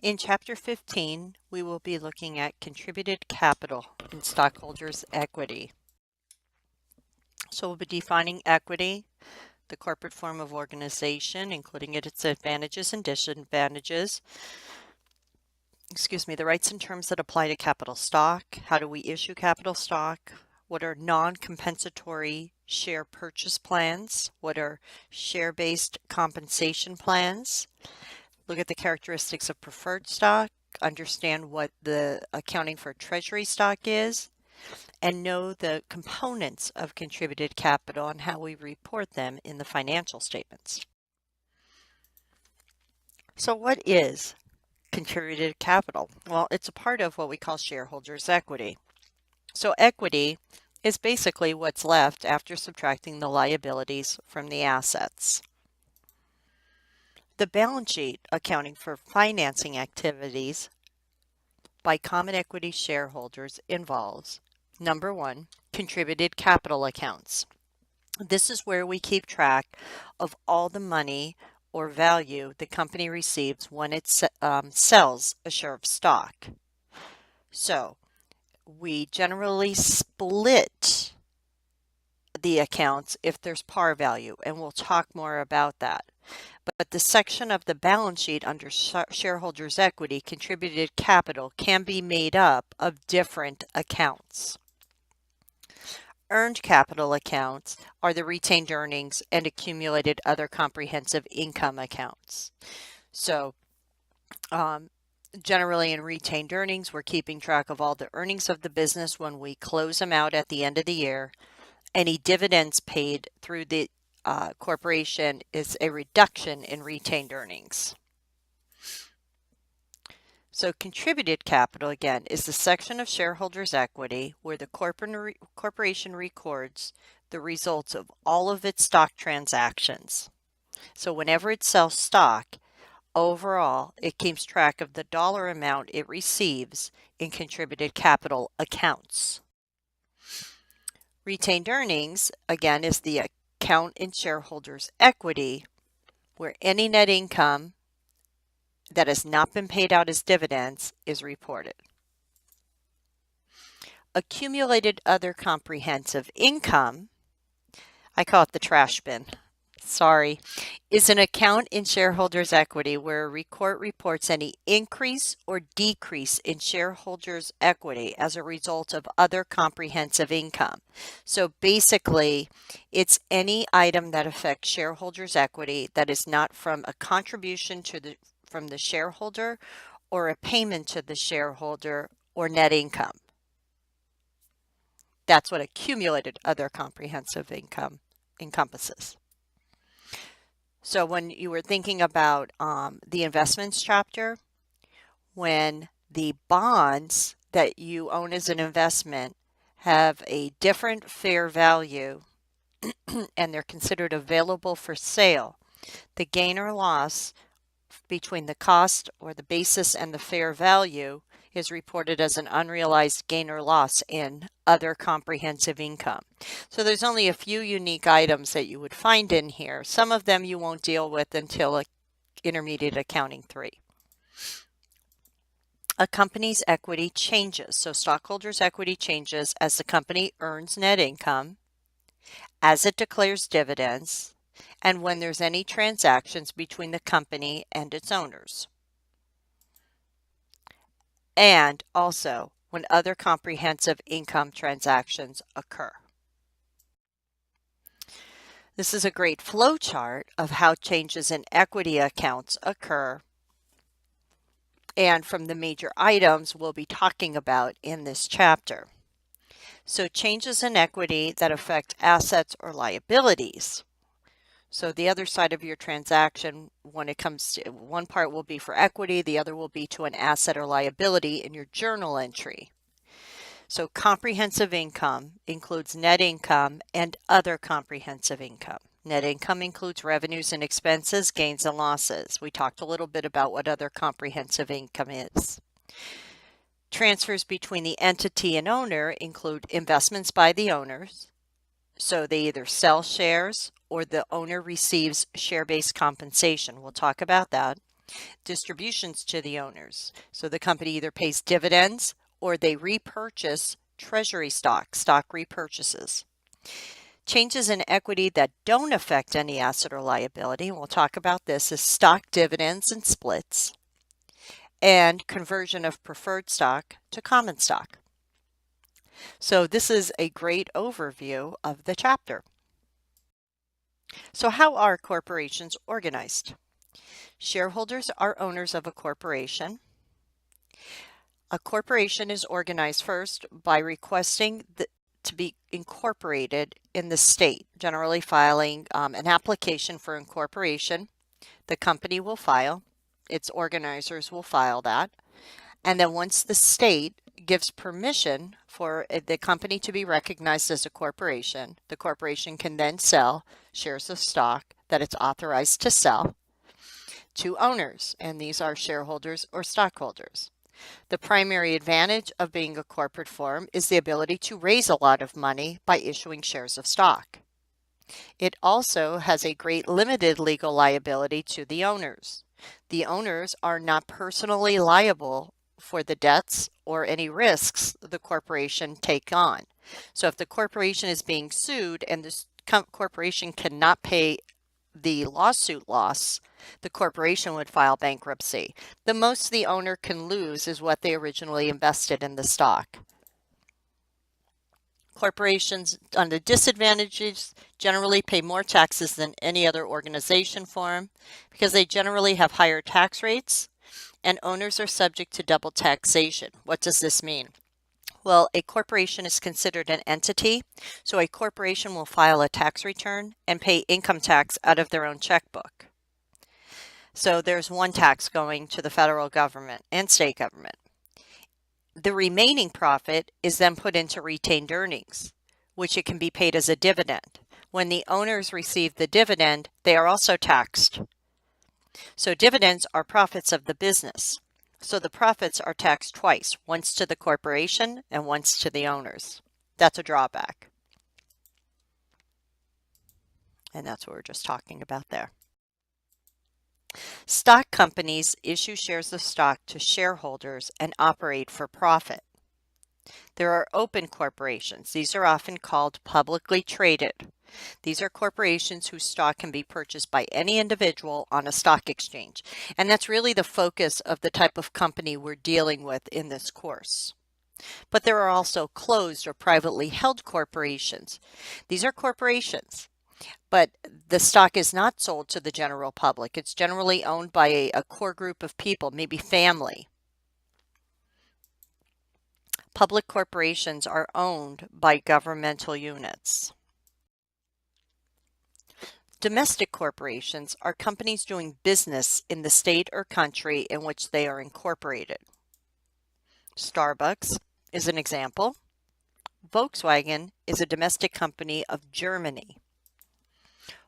In Chapter 15, we will be looking at contributed capital in stockholders' equity. So we'll be defining equity, the corporate form of organization, including its advantages and disadvantages, the rights and terms that apply to capital stock, how do we issue capital stock, what are non-compensatory share purchase plans, what are share-based compensation plans, look at the characteristics of preferred stock, understand what the accounting for treasury stock is, and know the components of contributed capital and how we report them in the financial statements. So what is contributed capital? Well, it's a part of what we call shareholders' equity. So equity is basically what's left after subtracting the liabilities from the assets. The balance sheet accounting for financing activities by common equity shareholders involves, number one, contributed capital accounts. This is where we keep track of all the money or value the company receives when it sells a share of stock. So we generally split the accounts if there's par value, and we'll talk more about that. But the section of the balance sheet under shareholders' equity, contributed capital, can be made up of different accounts. Earned capital accounts are the retained earnings and accumulated other comprehensive income accounts. So generally in retained earnings, we're keeping track of all the earnings of the business when we close them out at the end of the year. Any dividends paid through the corporation is a reduction in retained earnings. So contributed capital, again, is the section of shareholders' equity where the corporation records the results of all of its stock transactions. So whenever it sells stock, overall, it keeps track of the dollar amount it receives in contributed capital accounts. Retained earnings, again, is the account in shareholders' equity where any net income that has not been paid out as dividends is reported. Accumulated other comprehensive income, I call it the trash bin, is an account in shareholders' equity where a court reports any increase or decrease in shareholders' equity as a result of other comprehensive income. So basically, it's any item that affects shareholders' equity that is not from a contribution from the shareholder or a payment to the shareholder or net income. That's what accumulated other comprehensive income encompasses. So when you were thinking about the investments chapter, when the bonds that you own as an investment have a different fair value and they're considered available for sale, the gain or loss between the cost or the basis and the fair value is reported as an unrealized gain or loss in other comprehensive income. So there's only a few unique items that you would find in here. Some of them you won't deal with until Intermediate Accounting 3. A company's equity changes. So stockholders' equity changes as the company earns net income, as it declares dividends, and when there's any transactions between the company and its owners. And also when other comprehensive income transactions occur. This is a great flow chart of how changes in equity accounts occur and from the major items we'll be talking about in this chapter. So changes in equity that affect assets or liabilities. So the other side of your transaction, when it comes to one part will be for equity, the other will be to an asset or liability in your journal entry. So comprehensive income includes net income and other comprehensive income. Net income includes revenues and expenses, gains and losses. We talked a little bit about what other comprehensive income is. Transfers between the entity and owner include investments by the owners. So they either sell shares or the owner receives share-based compensation. We'll talk about that. Distributions to the owners. So the company either pays dividends or they repurchase treasury stock repurchases. Changes in equity that don't affect any asset or liability, and we'll talk about this, is stock dividends and splits, and conversion of preferred stock to common stock. So this is a great overview of the chapter. So how are corporations organized? Shareholders are owners of a corporation. A corporation is organized first by requesting to be incorporated in the state, generally filing an application for incorporation. The company will file, its organizers will file that, and then once the state gives permission for the company to be recognized as a corporation, the corporation can then sell shares of stock that it's authorized to sell to owners, and these are shareholders or stockholders. The primary advantage of being a corporate form is the ability to raise a lot of money by issuing shares of stock. It also has a great limited legal liability to the owners. The owners are not personally liable for the debts or any risks the corporation take on. So if the corporation is being sued and the corporation cannot pay the lawsuit loss, the corporation would file bankruptcy. The most the owner can lose is what they originally invested in the stock. Corporations on the disadvantages generally pay more taxes than any other organization form because they generally have higher tax rates, and owners are subject to double taxation. What does this mean? Well, a corporation is considered an entity, so a corporation will file a tax return and pay income tax out of their own checkbook. So there's one tax going to the federal government and state government. The remaining profit is then put into retained earnings, which it can be paid as a dividend. When the owners receive the dividend, they are also taxed. So dividends are profits of the business. So the profits are taxed twice, once to the corporation and once to the owners. That's a drawback. And that's what we're just talking about there. Stock companies issue shares of stock to shareholders and operate for profit. There are open corporations. These are often called publicly traded. These are corporations whose stock can be purchased by any individual on a stock exchange. And that's really the focus of the type of company we're dealing with in this course. But there are also closed or privately held corporations. These are corporations, but the stock is not sold to the general public. It's generally owned by a core group of people, maybe family. Public corporations are owned by governmental units. Domestic corporations are companies doing business in the state or country in which they are incorporated. Starbucks is an example. Volkswagen is a domestic company of Germany.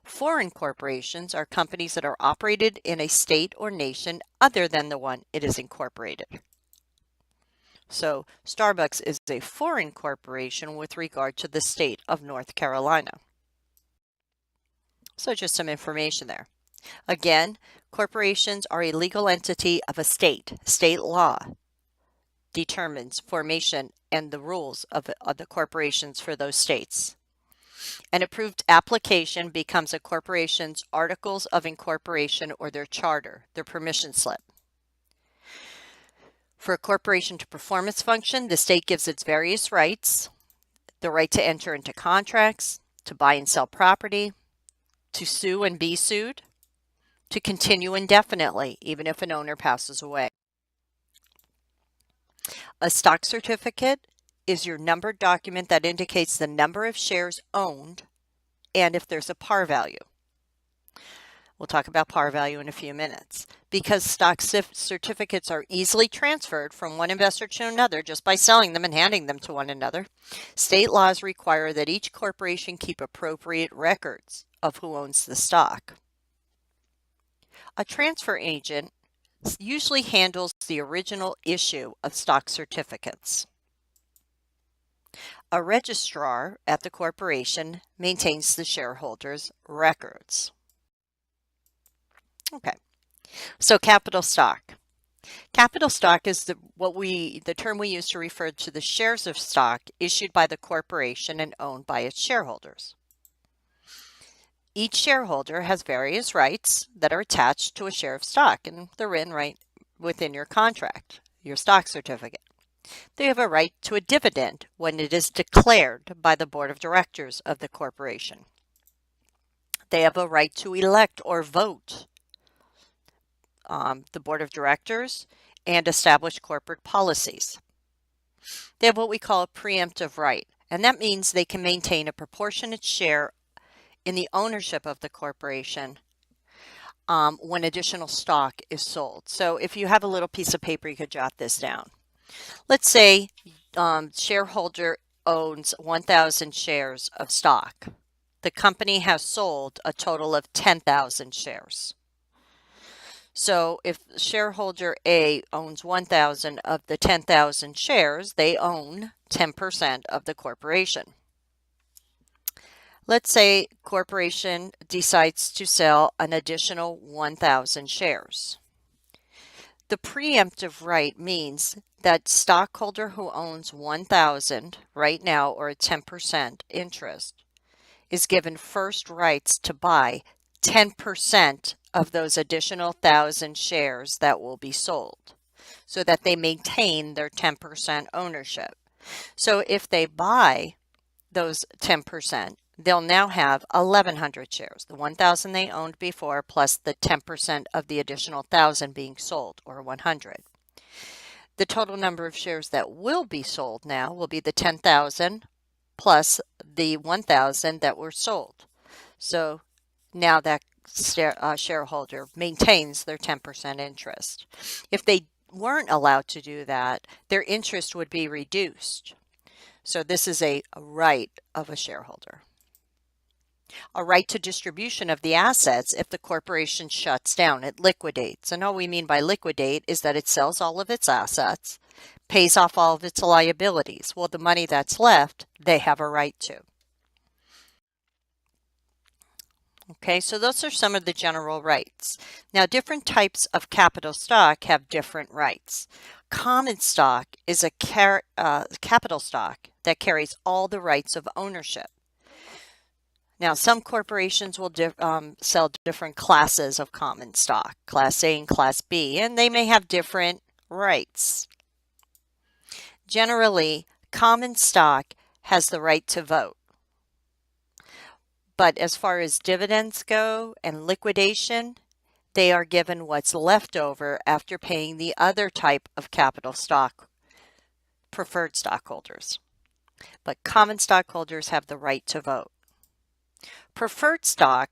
Foreign corporations are companies that are operated in a state or nation other than the one it is incorporated. So Starbucks is a foreign corporation with regard to the state of North Carolina. So just some information there. Again, corporations are a legal entity of a state. State law determines formation and the rules of the corporations for those states. An approved application becomes a corporation's articles of incorporation or their charter, their permission slip. For a corporation to perform its function, the state gives its various rights: the right to enter into contracts, to buy and sell property, to sue and be sued, to continue indefinitely, even if an owner passes away. A stock certificate is your numbered document that indicates the number of shares owned and if there's a par value. We'll talk about par value in a few minutes. Because stock certificates are easily transferred from one investor to another just by selling them and handing them to one another, state laws require that each corporation keep appropriate records of who owns the stock. A transfer agent usually handles the original issue of stock certificates. A registrar at the corporation maintains the shareholders' records. Okay, So capital stock. Capital stock is the term we use to refer to the shares of stock issued by the corporation and owned by its shareholders. Each shareholder has various rights that are attached to a share of stock, and they're written right within your contract, your stock certificate. They have a right to a dividend when it is declared by the board of directors of the corporation. They have a right to elect or vote the board of directors and establish corporate policies. They have what we call a preemptive right, and that means they can maintain a proportionate share in the ownership of the corporation when additional stock is sold. So if you have a little piece of paper, you could jot this down. Let's say shareholder owns 1,000 shares of stock. The company has sold a total of 10,000 shares. So if shareholder A owns 1,000 of the 10,000 shares, they own 10% of the corporation. Let's say corporation decides to sell an additional 1,000 shares. The preemptive right means that stockholder who owns 1,000 right now, or a 10% interest, is given first rights to buy 10% of those additional 1,000 shares that will be sold, so that they maintain their 10% ownership. So if they buy those 10%, they'll now have 1,100 shares, the 1,000 they owned before plus the 10% of the additional 1,000 being sold, or 100. The total number of shares that will be sold now will be the 10,000 plus the 1,000 that were sold. So now that shareholder maintains their 10% interest. If they weren't allowed to do that, their interest would be reduced. So this is a right of a shareholder. A right to distribution of the assets if the corporation shuts down, it liquidates. And all we mean by liquidate is that it sells all of its assets, pays off all of its liabilities. Well, the money that's left, they have a right to. Okay, so those are some of the general rights. Now, different types of capital stock have different rights. Common stock is a capital stock that carries all the rights of ownership. Now, some corporations will sell different classes of common stock, Class A and Class B, and they may have different rights. Generally, common stock has the right to vote. But as far as dividends go and liquidation, they are given what's left over after paying the other type of capital stock, preferred stockholders. But common stockholders have the right to vote. Preferred stock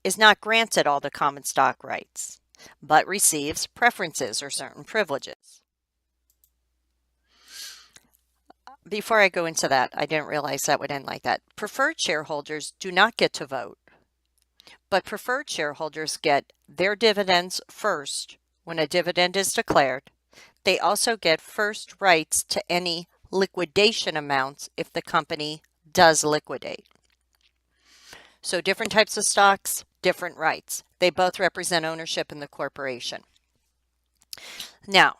is not granted all the common stock rights, but receives preferences or certain privileges. Before I go into that, I didn't realize that would end like that. Preferred shareholders do not get to vote, but preferred shareholders get their dividends first when a dividend is declared. They also get first rights to any liquidation amounts if the company does liquidate. So different types of stocks, different rights. They both represent ownership in the corporation. Now,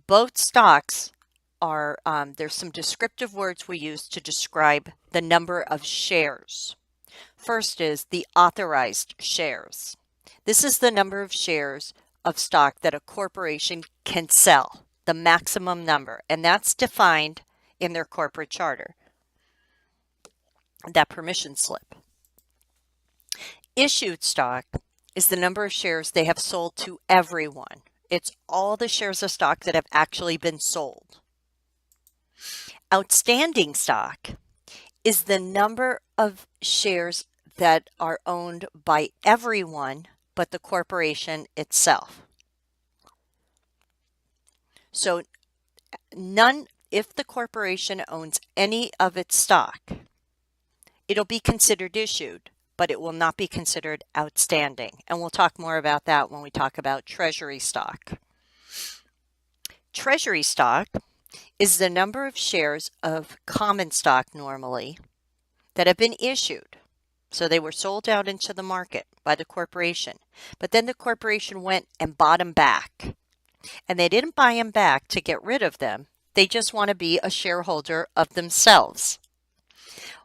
both stocks are, there's some descriptive words we use to describe the number of shares. First is the authorized shares. This is the number of shares of stock that a corporation can sell, the maximum number, and that's defined in their corporate charter, that permission slip. Issued stock is the number of shares they have sold to everyone. It's all the shares of stock that have actually been sold. Outstanding stock is the number of shares that are owned by everyone but the corporation itself. So if the corporation owns any of its stock, it'll be considered issued, but it will not be considered outstanding. And we'll talk more about that when we talk about treasury stock. Treasury stock is the number of shares of common stock normally that have been issued. So they were sold out into the market by the corporation. But then the corporation went and bought them back. And they didn't buy them back to get rid of them. They just want to be a shareholder of themselves.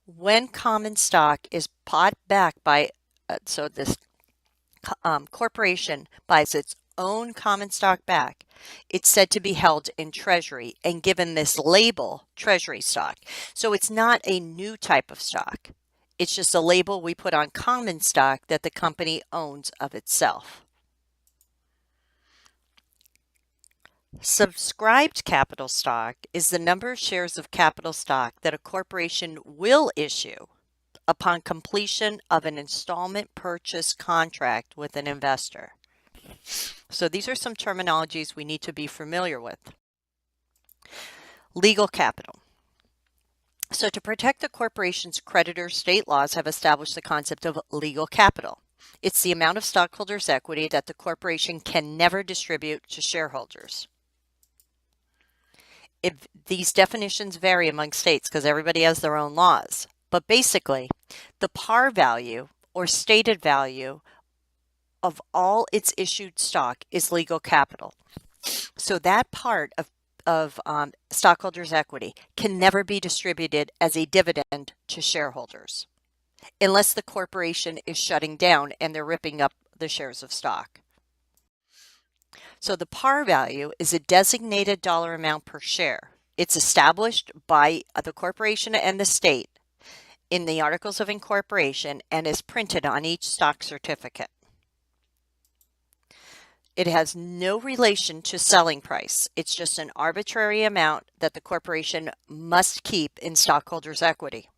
When common stock is bought back by, so this corporation buys its own common stock back, it's said to be held in treasury and given this label, treasury stock. So it's not a new type of stock. It's just a label we put on common stock that the company owns of itself. Subscribed capital stock is the number of shares of capital stock that a corporation will issue upon completion of an installment purchase contract with an investor. So these are some terminologies we need to be familiar with. Legal capital. So to protect the corporation's creditors, state laws have established the concept of legal capital. It's the amount of stockholders' equity that the corporation can never distribute to shareholders. These definitions vary among states because everybody has their own laws. But basically, the par value or stated value of all its issued stock is legal capital. So that part of stockholders' equity can never be distributed as a dividend to shareholders unless the corporation is shutting down and they're ripping up the shares of stock. So the par value is a designated dollar amount per share. It's established by the corporation and the state in the Articles of Incorporation and is printed on each stock certificate. It has no relation to selling price. It's just an arbitrary amount that the corporation must keep in stockholders' equity.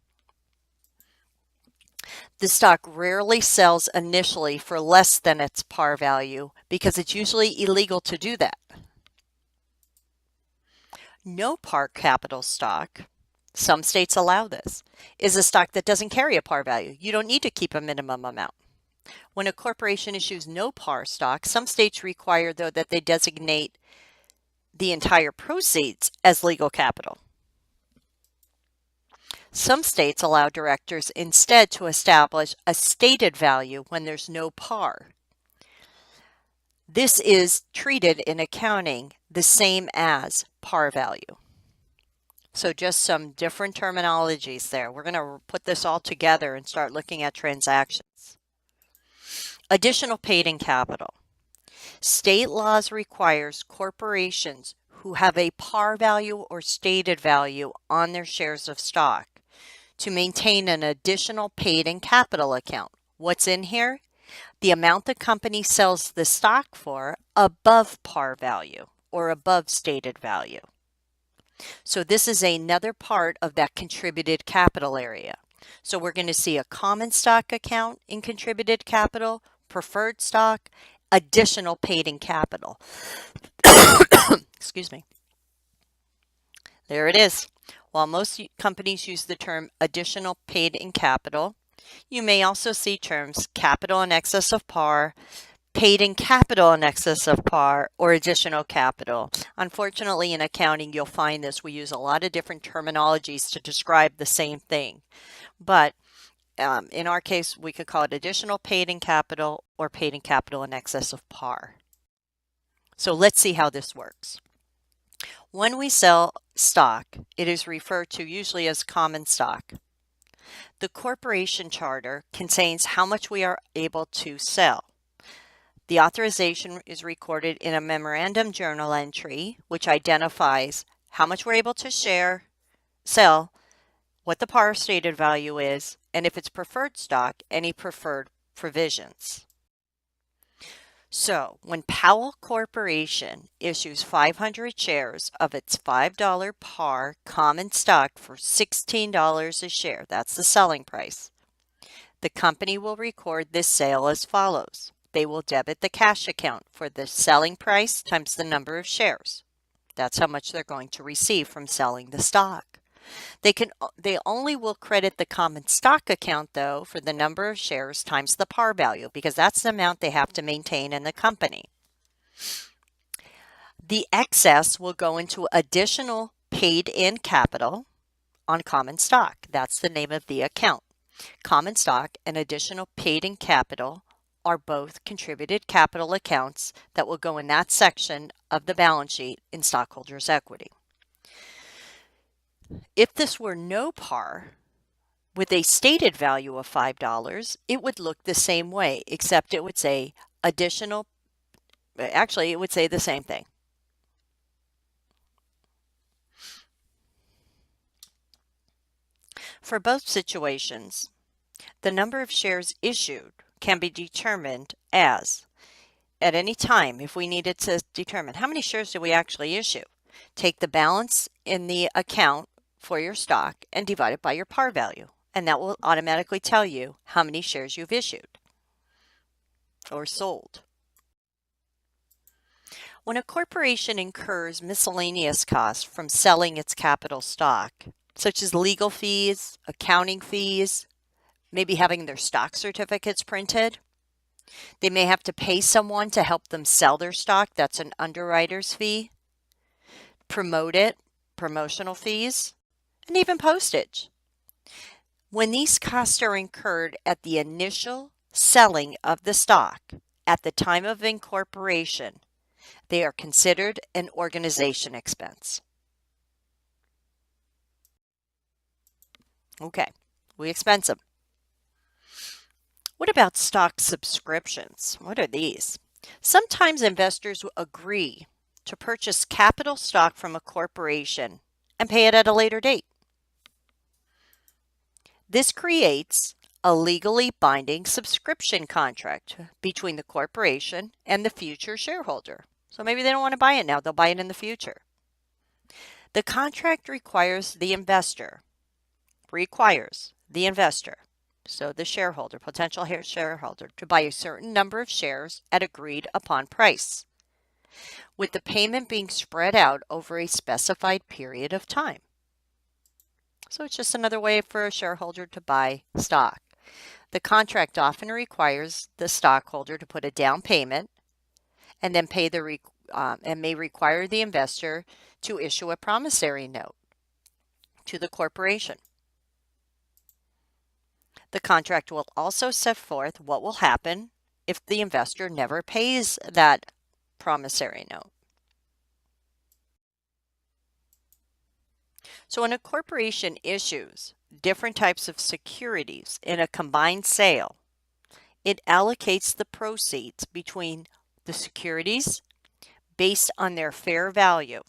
The stock rarely sells initially for less than its par value because it's usually illegal to do that. No par capital stock, some states allow this, is a stock that doesn't carry a par value. You don't need to keep a minimum amount. When a corporation issues no par stock, some states require, though, that they designate the entire proceeds as legal capital. Some states allow directors instead to establish a stated value when there's no par. This is treated in accounting the same as par value. So just some different terminologies there. We're going to put this all together and start looking at transactions. Additional paid-in capital. State laws requires corporations who have a par value or stated value on their shares of stock to maintain an additional paid-in capital account. What's in here? The amount the company sells the stock for above par value or above stated value. So this is another part of that contributed capital area. So we're going to see a common stock account in contributed capital, preferred stock, additional paid-in capital. Excuse me. There it is. While most companies use the term additional paid-in capital, you may also see terms capital in excess of par, paid-in capital in excess of par, or additional capital. Unfortunately, in accounting, you'll find this. We use a lot of different terminologies to describe the same thing. But in our case, we could call it additional paid-in capital or paid-in capital in excess of par. So let's see how this works. When we sell stock, it is referred to usually as common stock. The corporation charter contains how much we are able to sell. The authorization is recorded in a memorandum journal entry, which identifies how much we're able to sell, what the par stated value is, and if it's preferred stock, any preferred provisions. So when Powell Corporation issues 500 shares of its $5 par common stock for $16 a share, that's the selling price, the company will record this sale as follows. They will debit the cash account for the selling price times the number of shares. That's how much they're going to receive from selling the stock. They only will credit the common stock account, though, for the number of shares times the par value, because that's the amount they have to maintain in the company. The excess will go into additional paid-in capital on common stock. That's the name of the account. Common stock and additional paid-in capital are both contributed capital accounts that will go in that section of the balance sheet in stockholders' equity. If this were no par, with a stated value of $5, it would look the same way, except it would say additional, actually it would say the same thing. For both situations, the number of shares issued can be determined as, at any time, if we needed to determine how many shares do we actually issue, take the balance in the account for your stock and divide it by your par value, and that will automatically tell you how many shares you've issued or sold. When a corporation incurs miscellaneous costs from selling its capital stock, such as legal fees, accounting fees, maybe having their stock certificates printed, they may have to pay someone to help them sell their stock. That's an underwriter's fee. Promote it, promotional fees, and even postage. When these costs are incurred at the initial selling of the stock at the time of incorporation, they are considered an organization expense. Okay, we expense them. What about stock subscriptions? What are these? Sometimes investors will agree to purchase capital stock from a corporation and pay it at a later date. This creates a legally binding subscription contract between the corporation and the future shareholder. So maybe they don't want to buy it now, they'll buy it in the future. The contract requires the investor, so the shareholder, potential shareholder, to buy a certain number of shares at agreed upon price, with the payment being spread out over a specified period of time. So it's just another way for a shareholder to buy stock. The contract often requires the stockholder to put a down payment and then pay and may require the investor to issue a promissory note to the corporation. The contract will also set forth what will happen if the investor never pays that promissory note. So when a corporation issues different types of securities in a combined sale, it allocates the proceeds between the securities based on their fair value,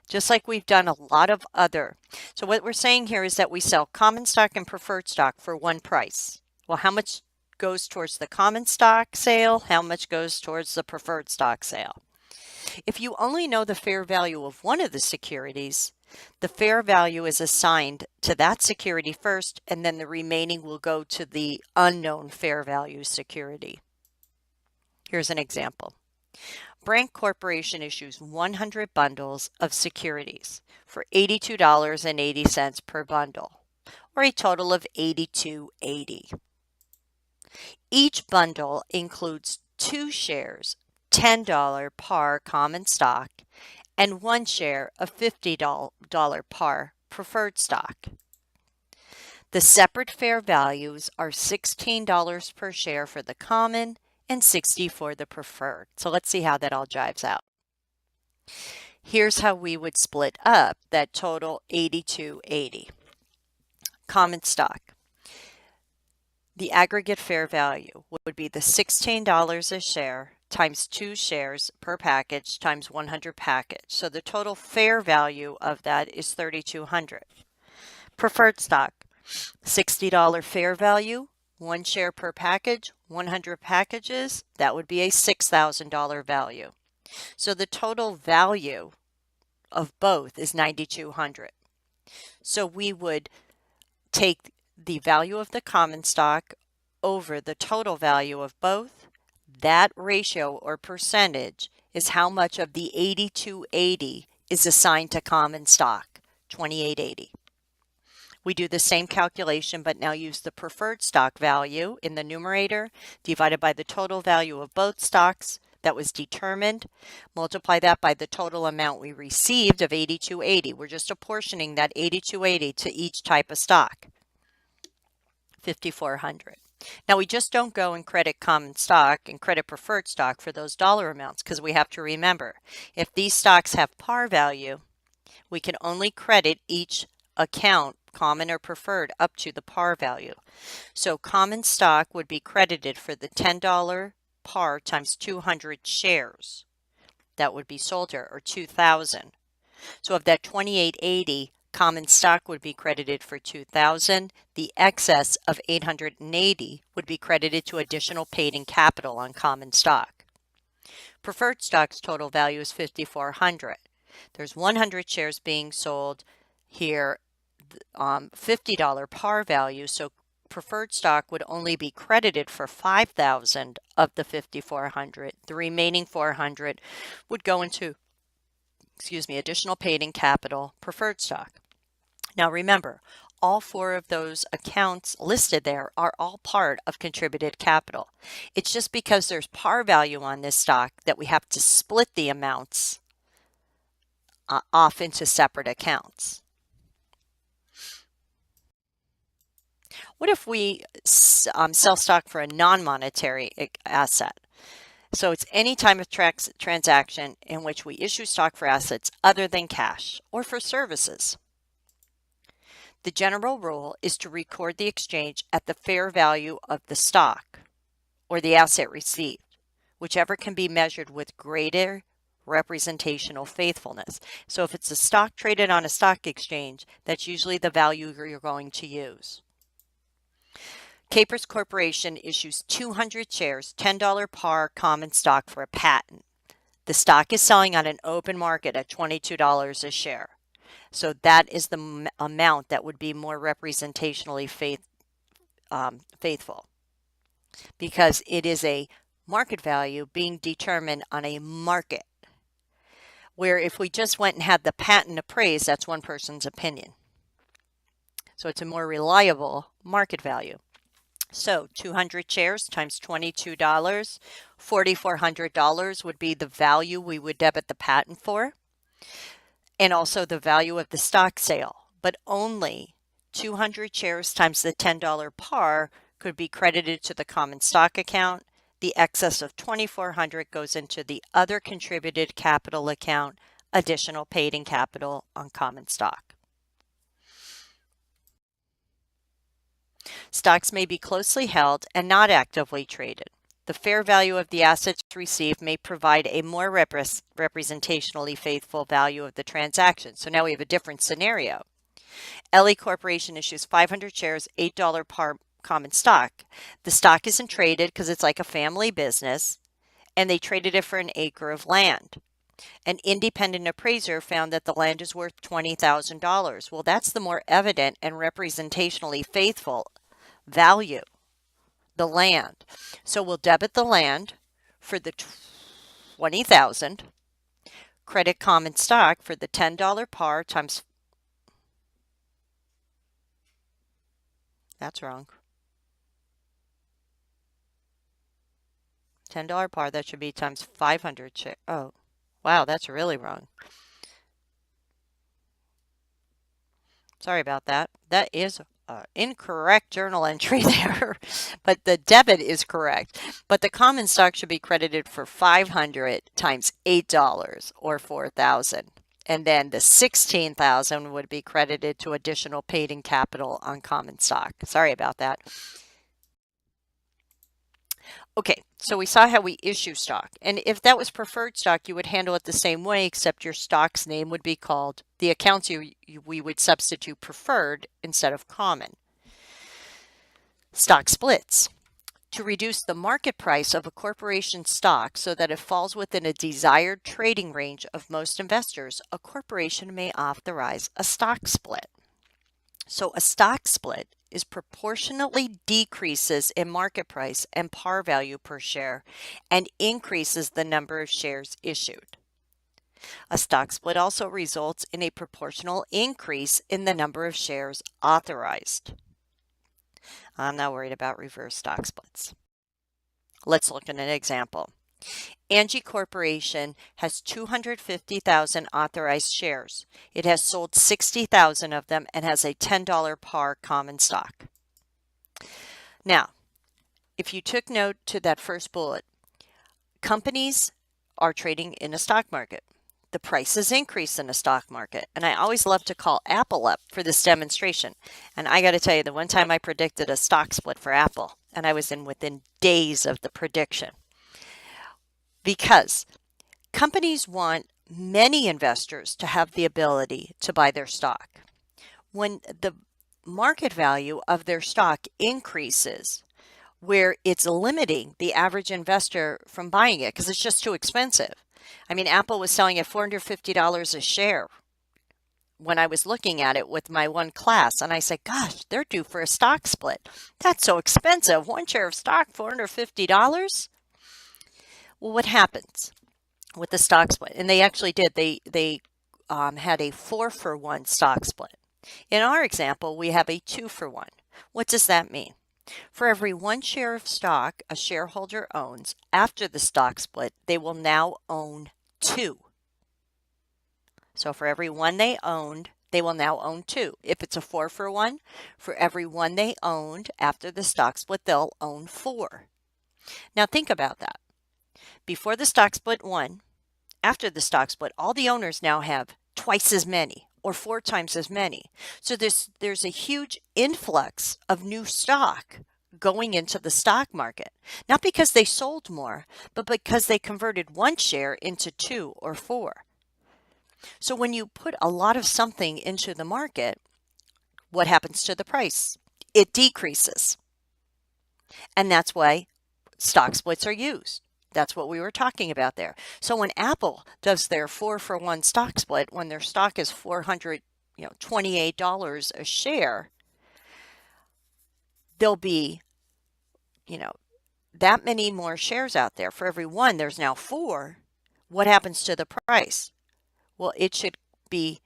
just like we've done a lot of other. So what we're saying here is that we sell common stock and preferred stock for one price. Well, how much goes towards the common stock sale? How much goes towards the preferred stock sale? If you only know the fair value of one of the securities, the fair value is assigned to that security first, and then the remaining will go to the unknown fair value security. Here's an example. Brank Corporation issues 100 bundles of securities for $82.80 per bundle, or a total of $82.80. Each bundle includes 2 shares, $10 par common stock, and 1 share of $50 par preferred stock. The separate fair values are $16 per share for the common and $60 for the preferred. So let's see how that all jives out. Here's how we would split up that total $82.80. Common stock. The aggregate fair value would be the $16 a share times 2 shares per package times 100 package. So the total fair value of that is $3,200. Preferred stock, $60 fair value, 1 share per package, 100 packages, that would be a $6,000 value. So the total value of both is $9,200. So we would take the value of the common stock over the total value of both. That ratio or percentage is how much of the $82.80 is assigned to common stock, $28.80. We do the same calculation, but now use the preferred stock value in the numerator, divided by the total value of both stocks that was determined, multiply that by the total amount we received of $82.80. We're just apportioning that $82.80 to each type of stock. $5,400. Now we just don't go and credit common stock and credit preferred stock for those dollar amounts, because we have to remember, if these stocks have par value, we can only credit each account, common or preferred, up to the par value. So common stock would be credited for the $10 par times 200 shares that would be sold here, or 2,000. So of that 2880, common stock would be credited for 2,000. The excess of 880 would be credited to additional paid-in capital on common stock. Preferred stock's total value is 5,400. There's 100 shares being sold here, $50 par value, so preferred stock would only be credited for 5,000 of the 5,400. The remaining 400 would go into, additional paid-in capital preferred stock. Now remember, all four of those accounts listed there are all part of contributed capital. It's just because there's par value on this stock that we have to split the amounts off into separate accounts. What if we sell stock for a non-monetary asset? So it's any time of transaction in which we issue stock for assets other than cash or for services. The general rule is to record the exchange at the fair value of the stock or the asset received, whichever can be measured with greater representational faithfulness. So if it's a stock traded on a stock exchange, that's usually the value you're going to use. Capers Corporation issues 200 shares, $10 par common stock for a patent. The stock is selling on an open market at $22 a share. So that is the amount that would be more representationally faithful, because it is a market value being determined on a market, where if we just went and had the patent appraised, that's one person's opinion. So it's a more reliable market value. So 200 shares times $22, $4,400 would be the value we would debit the patent for, and also the value of the stock sale. But only 200 shares times the $10 par could be credited to the common stock account. The excess of $2,400 goes into the other contributed capital account, additional paid-in capital on common stock. Stocks may be closely held and not actively traded. The fair value of the assets received may provide a more representationally faithful value of the transaction. So now we have a different scenario. LE Corporation issues 500 shares, $8 par common stock. The stock isn't traded because it's like a family business, and they traded it for an acre of land. An independent appraiser found that the land is worth $20,000. Well, that's the more evident and representationally faithful value, the land. So we'll debit the land for the $20,000, credit common stock for the $10 par times, that's wrong, $10 par, that should be times 500 shares. Oh, wow, that's really wrong. Sorry about that. That is incorrect journal entry there, but the debit is correct. But the common stock should be credited for 500 times $8 or 4,000. And then the 16,000 would be credited to additional paid-in capital on common stock. Sorry about that. Okay, so we saw how we issue stock. And if that was preferred stock, you would handle it the same way, except your stock's name would be called, the accounts we would substitute preferred instead of common. Stock splits. To reduce the market price of a corporation's stock so that it falls within a desired trading range of most investors, a corporation may authorize a stock split. So a stock split is proportionately decreases in market price and par value per share and increases the number of shares issued. A stock split also results in a proportional increase in the number of shares authorized. I'm not worried about reverse stock splits. Let's look at an example. Angie Corporation has 250,000 authorized shares. It has sold 60,000 of them and has a $10 par common stock. Now, if you took note to that first bullet, companies are trading in a stock market. The prices increase in the stock market. And I always love to call Apple up for this demonstration. And I got to tell you, the one time I predicted a stock split for Apple, and I was in within days of the prediction. Because companies want many investors to have the ability to buy their stock. When the market value of their stock increases, where it's limiting the average investor from buying it because it's just too expensive. I mean, Apple was selling at $450 a share when I was looking at it with my one class, and I said, gosh, they're due for a stock split. That's so expensive. One share of stock, $450? Well, what happens with the stock split? And they actually did. They had a 4-for-1 stock split. In our example, we have a 2-for-1. What does that mean? For every 1 share of stock a shareholder owns after the stock split, they will now own 2. So for every 1 they owned, they will now own 2. If it's a 4-for-1, for every 1 they owned after the stock split, they'll own 4. Now think about that. Before the stock split 1, after the stock split, all the owners now have twice as many or 4 times as many. So there's a huge influx of new stock going into the stock market, not because they sold more, but because they converted 1 share into 2 or 4. So when you put a lot of something into the market, what happens to the price? It decreases. And that's why stock splits are used. That's what we were talking about there. So when Apple does their 4-for-1 stock split, when their stock is $428 a share, there'll be, that many more shares out there. For every 1, there's now 4. What happens to the price? Well, it should be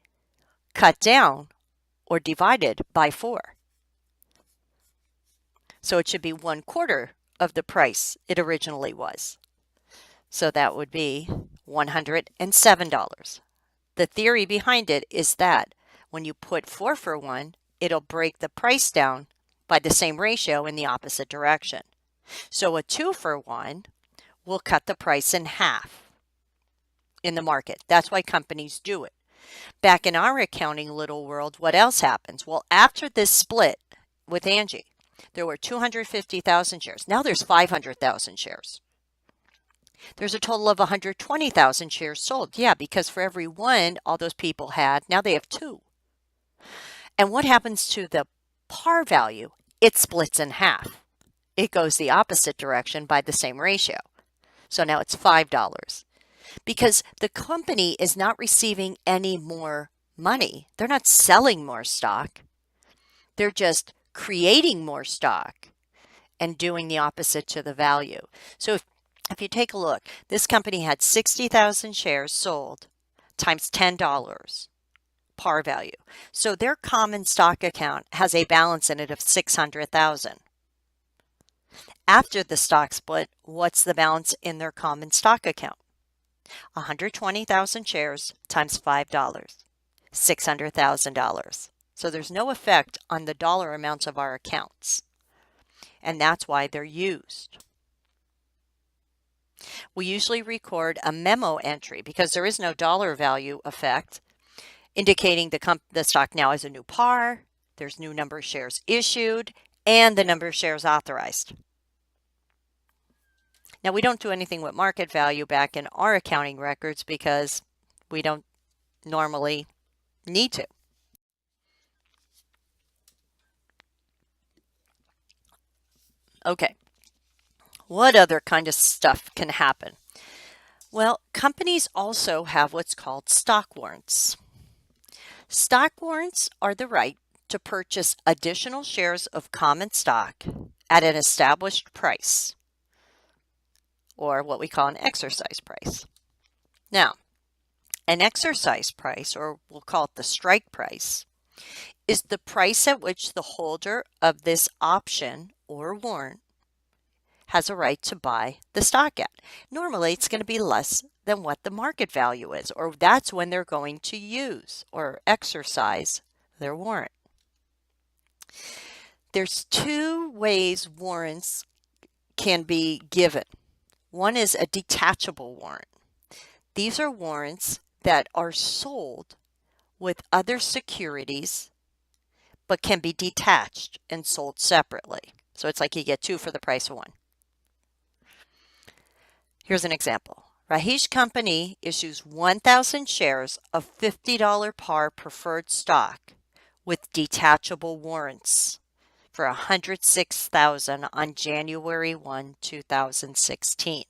cut down or divided by 4. So it should be 1/4 of the price it originally was. So that would be $107. The theory behind it is that when you put 4-for-1, it'll break the price down by the same ratio in the opposite direction. So a 2-for-1 will cut the price in half in the market. That's why companies do it. Back in our accounting little world, what else happens? Well, after this split with Angie, there were 250,000 shares. Now there's 500,000 shares. There's a total of 120,000 shares sold. Yeah, because for every 1 all those people had, now they have 2. And what happens to the par value? It splits in half. It goes the opposite direction by the same ratio. So now it's $5. Because the company is not receiving any more money. They're not selling more stock. They're just creating more stock and doing the opposite to the value. So if you take a look, this company had 60,000 shares sold times $10 par value. So their common stock account has a balance in it of 600,000. After the stock split, what's the balance in their common stock account? 120,000 shares times $5, $600,000. So there's no effect on the dollar amounts of our accounts. And that's why they're used. We usually record a memo entry because there is no dollar value effect, indicating the stock now has a new par, there's new number of shares issued, and the number of shares authorized. Now, we don't do anything with market value back in our accounting records because we don't normally need to. Okay. What other kind of stuff can happen? Well, companies also have what's called stock warrants. Stock warrants are the right to purchase additional shares of common stock at an established price, or what we call an exercise price. Now, an exercise price, or we'll call it the strike price, is the price at which the holder of this option or warrant has a right to buy the stock at. Normally, it's going to be less than what the market value is, or that's when they're going to use or exercise their warrant. There's two ways warrants can be given. One is a detachable warrant. These are warrants that are sold with other securities but can be detached and sold separately. So it's like you get two for the price of one. Here's an example. Rajesh Company issues 1,000 shares of $50 par preferred stock with detachable warrants for $106,000 on January 1, 2016.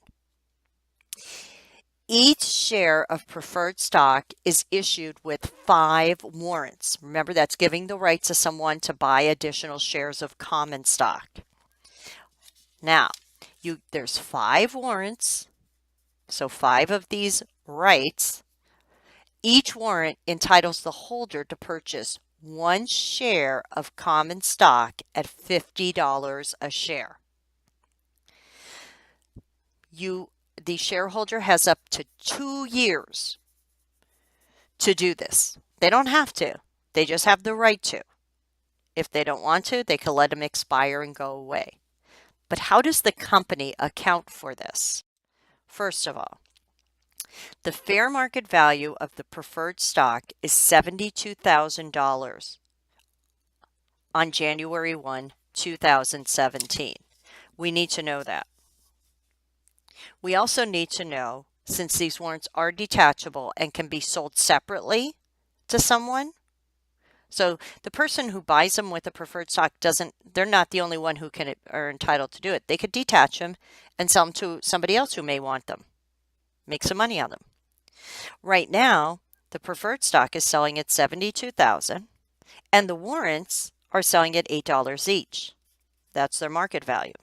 Each share of preferred stock is issued with 5 warrants. Remember, that's giving the right to someone to buy additional shares of common stock. Now, there's 5 warrants, so 5 of these rights. Each warrant entitles the holder to purchase 1 share of common stock at $50 a share. The shareholder has up to 2 years to do this. They don't have to. They just have the right to. If they don't want to, they can let them expire and go away. But how does the company account for this? First of all, the fair market value of the preferred stock is $72,000 on January 1, 2017. We need to know that. We also need to know, since these warrants are detachable and can be sold separately to someone, so the person who buys them with a preferred stock they're not the only one who are entitled to do it. They could detach them and sell them to somebody else who may want them, make some money on them. Right now, the preferred stock is selling at $72,000 and the warrants are selling at $8 each. That's their market value.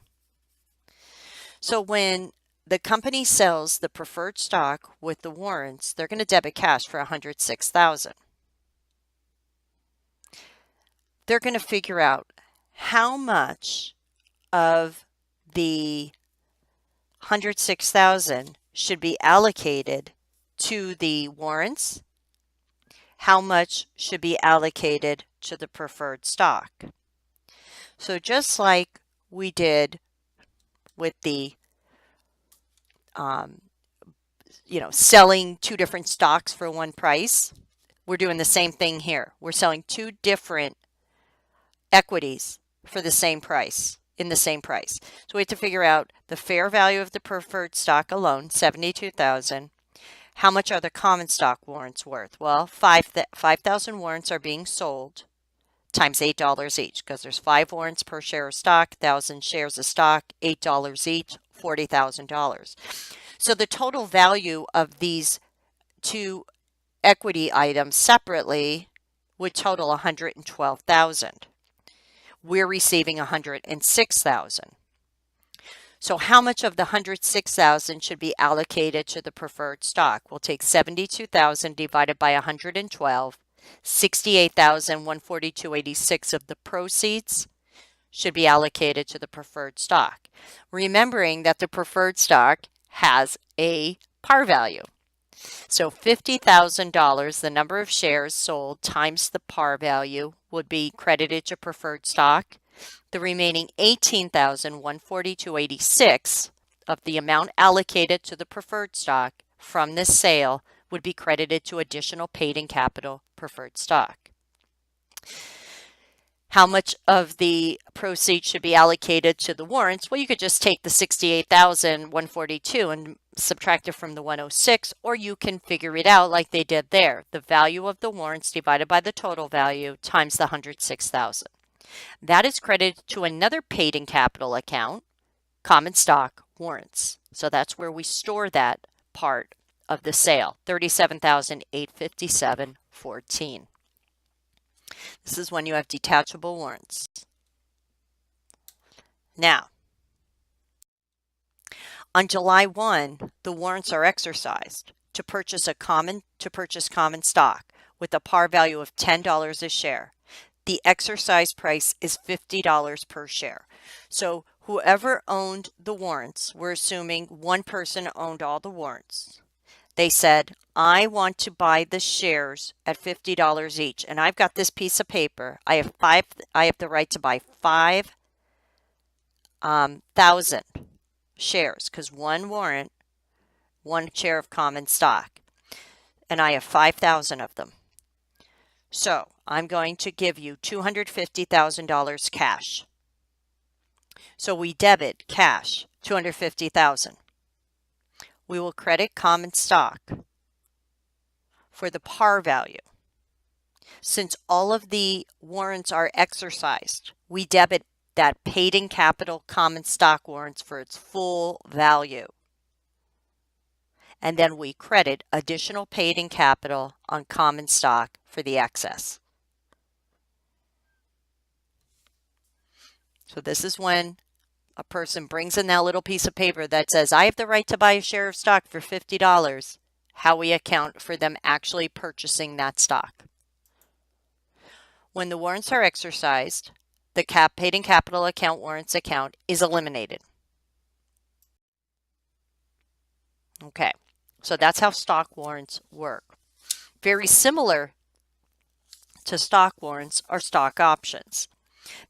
So when the company sells the preferred stock with the warrants, they're going to debit cash for $106,000. They're going to figure out how much of the $106,000 should be allocated to the warrants, how much should be allocated to the preferred stock. So just like we did with the selling 2 different stocks for one price, we're doing the same thing here. We're selling 2 different equities for the same price, in the same price. So we have to figure out the fair value of the preferred stock alone, $72,000. How much are the common stock warrants worth? Well, 5,000 warrants are being sold times $8 each, because there's 5 warrants per share of stock, 1,000 shares of stock, $8 each, $40,000. So the total value of these 2 equity items separately would total $112,000. We're receiving $106,000. So how much of the $106,000 should be allocated to the preferred stock? We'll take $72,000 divided by 112. $68,142.86 of the proceeds should be allocated to the preferred stock. Remembering that the preferred stock has a par value. So $50,000, the number of shares sold times the par value, would be credited to preferred stock. The remaining $18,142.86 of the amount allocated to the preferred stock from this sale would be credited to additional paid-in capital preferred stock. How much of the proceeds should be allocated to the warrants? Well, you could just take the $68,142 and subtract it from the 106, or you can figure it out like they did there. The value of the warrants divided by the total value times the $106,000. That is credited to another paid-in capital account, common stock warrants. So that's where we store that part of the sale, $37,857.14. This is when you have detachable warrants. Now, on July 1, the warrants are exercised to purchase common stock with a par value of $10 a share. The exercise price is $50 per share. So whoever owned the warrants, we're assuming one person owned all the warrants. They said, I want to buy the shares at $50 each, and I've got this piece of paper. I have the right to buy 5,000 shares, because one warrant, one share of common stock, and I have 5,000 of them. So I'm going to give you $250,000 cash. So we debit cash, $250,000. We will credit common stock for the par value. Since all of the warrants are exercised, we debit that paid-in capital common stock warrants for its full value. And then we credit additional paid-in capital on common stock for the excess. So this is when a person brings in that little piece of paper that says, I have the right to buy a share of stock for $50, how we account for them actually purchasing that stock. When the warrants are exercised, the paid-in capital account warrants account is eliminated. Okay, so that's how stock warrants work. Very similar to stock warrants are stock options.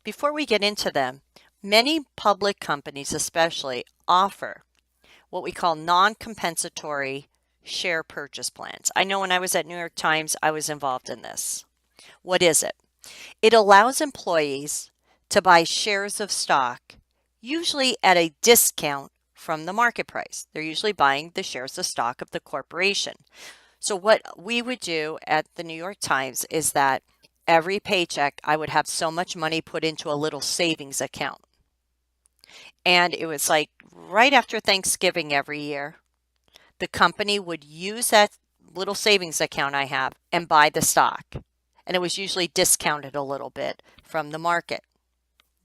Before we get into them, many public companies especially offer what we call non-compensatory share purchase plans. I know when I was at New York Times, I was involved in this. What is it? It allows employees to buy shares of stock, usually at a discount from the market price. They're usually buying the shares of stock of the corporation. So what we would do at the New York Times is that every paycheck, I would have so much money put into a little savings account. And it was like right after Thanksgiving every year, the company would use that little savings account I have and buy the stock. And it was usually discounted a little bit from the market.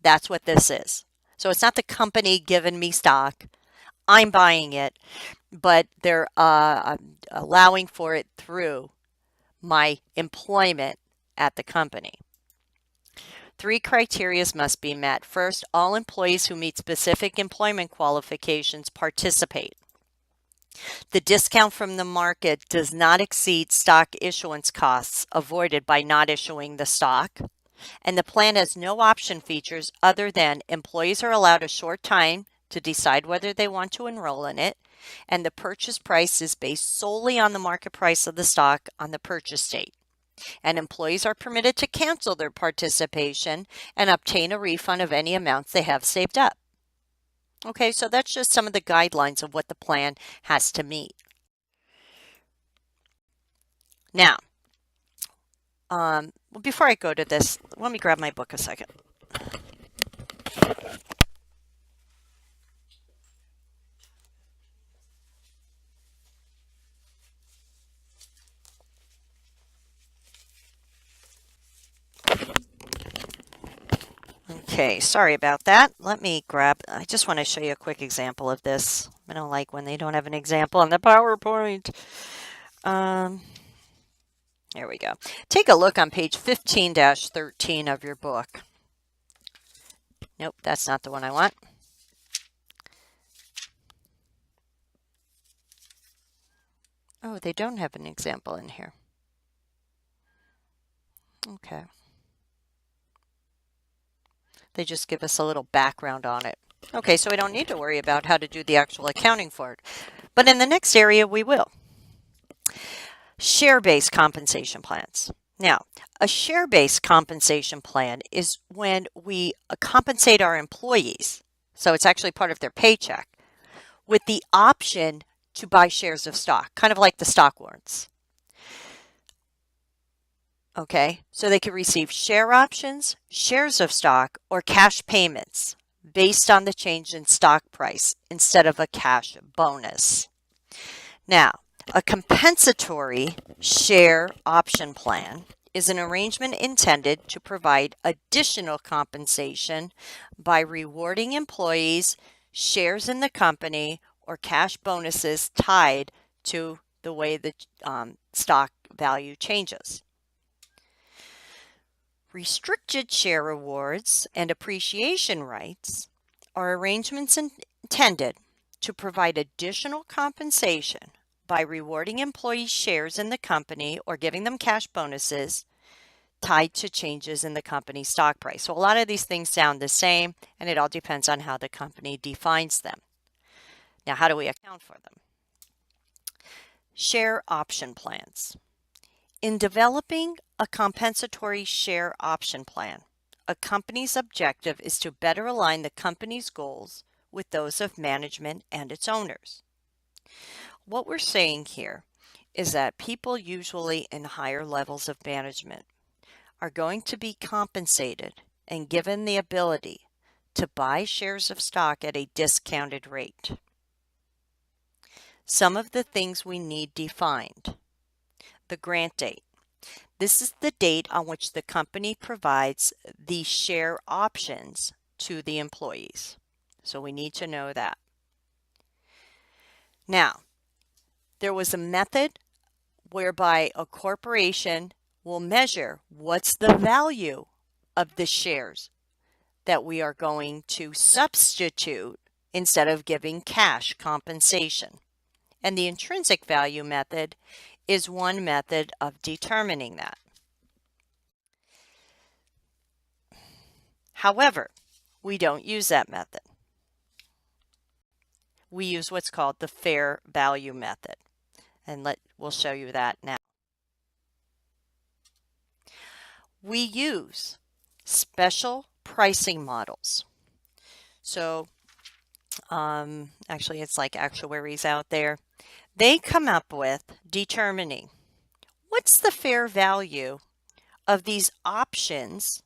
That's what this is. So it's not the company giving me stock. I'm buying it, but they're allowing for it through my employment at the company. 3 criteria must be met. First, all employees who meet specific employment qualifications participate. The discount from the market does not exceed stock issuance costs avoided by not issuing the stock. And the plan has no option features other than employees are allowed a short time to decide whether they want to enroll in it. And the purchase price is based solely on the market price of the stock on the purchase date. And employees are permitted to cancel their participation and obtain a refund of any amounts they have saved up. Okay, so that's just some of the guidelines of what the plan has to meet. Now, before I go to this, let me grab my book a second. Okay, sorry about that. Let me I just want to show you a quick example of this. I don't like when they don't have an example on the PowerPoint. Here we go. Take a look on page 15-13 of your book. Nope, that's not the one I want. Oh, they don't have an example in here. Okay. They just give us a little background on it. Okay, so we don't need to worry about how to do the actual accounting for it. But in the next area, we will. Share-based compensation plans. Now, a share-based compensation plan is when we compensate our employees, so it's actually part of their paycheck, with the option to buy shares of stock, kind of like the stock warrants. Okay, so they could receive share options, shares of stock, or cash payments based on the change in stock price instead of a cash bonus. Now, a compensatory share option plan is an arrangement intended to provide additional compensation by rewarding employees shares in the company or cash bonuses tied to the way the stock value changes. Restricted share awards and appreciation rights are arrangements intended to provide additional compensation by rewarding employees shares in the company or giving them cash bonuses tied to changes in the company's stock price. So a lot of these things sound the same, and it all depends on how the company defines them. Now, how do we account for them? Share option plans. In developing a compensatory share option plan, a company's objective is to better align the company's goals with those of management and its owners. What we're saying here is that people usually in higher levels of management are going to be compensated and given the ability to buy shares of stock at a discounted rate. Some of the things we need defined. The grant date. This is the date on which the company provides the share options to the employees. So we need to know that. Now, there was a method whereby a corporation will measure what's the value of the shares that we are going to substitute instead of giving cash compensation. And the intrinsic value method is one method of determining that. However, we don't use that method. We use what's called the fair value method. And we'll show you that now. We use special pricing models. So actually it's like actuaries out there. They come up with determining what's the fair value of these options.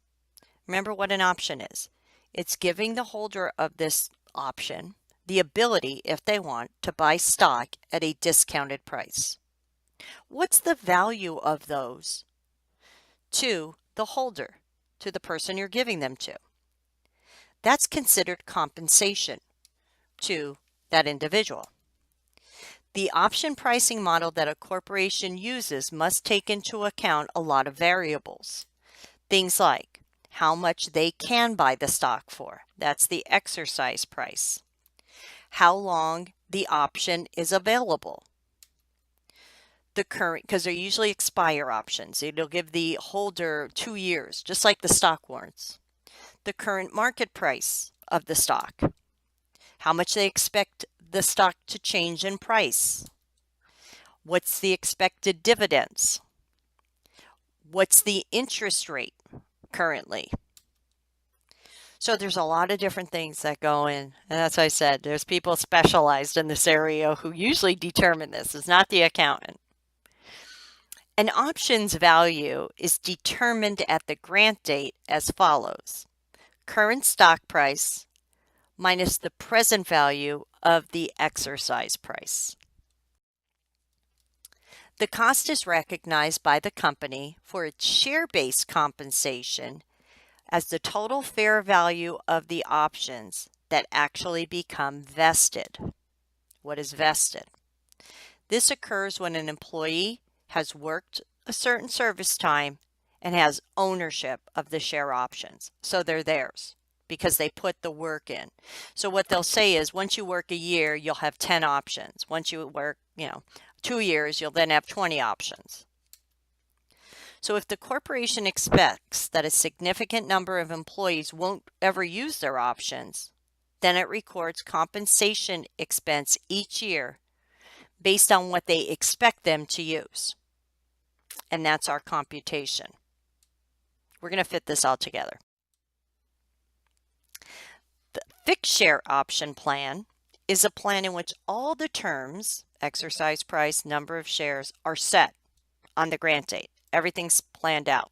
Remember what an option is. It's giving the holder of this option the ability, if they want, to buy stock at a discounted price. What's the value of those to the holder, to the person you're giving them to? That's considered compensation to that individual. The option pricing model that a corporation uses must take into account a lot of variables. Things like how much they can buy the stock for. That's the exercise price. How long the option is available. The current, because they're usually expire options. It'll give the holder 2 years, just like the stock warrants. The current market price of the stock. How much they expect the stock to change in price. What's the expected dividends? What's the interest rate currently? So there's a lot of different things that go in. And as I said, there's people specialized in this area who usually determine this. It's not the accountant. An option's value is determined at the grant date as follows. Current stock price minus the present value of the exercise price. The cost is recognized by the company for its share-based compensation as the total fair value of the options that actually become vested. What is vested? This occurs when an employee has worked a certain service time and has ownership of the share options. So they're theirs because they put the work in. So what they'll say is once you work a year, you'll have 10 options. Once you work, 2 years, you'll then have 20 options. So if the corporation expects that a significant number of employees won't ever use their options, then it records compensation expense each year based on what they expect them to use. And that's our computation. We're going to fit this all together. The fixed share option plan is a plan in which all the terms, exercise price, number of shares, are set on the grant date. Everything's planned out.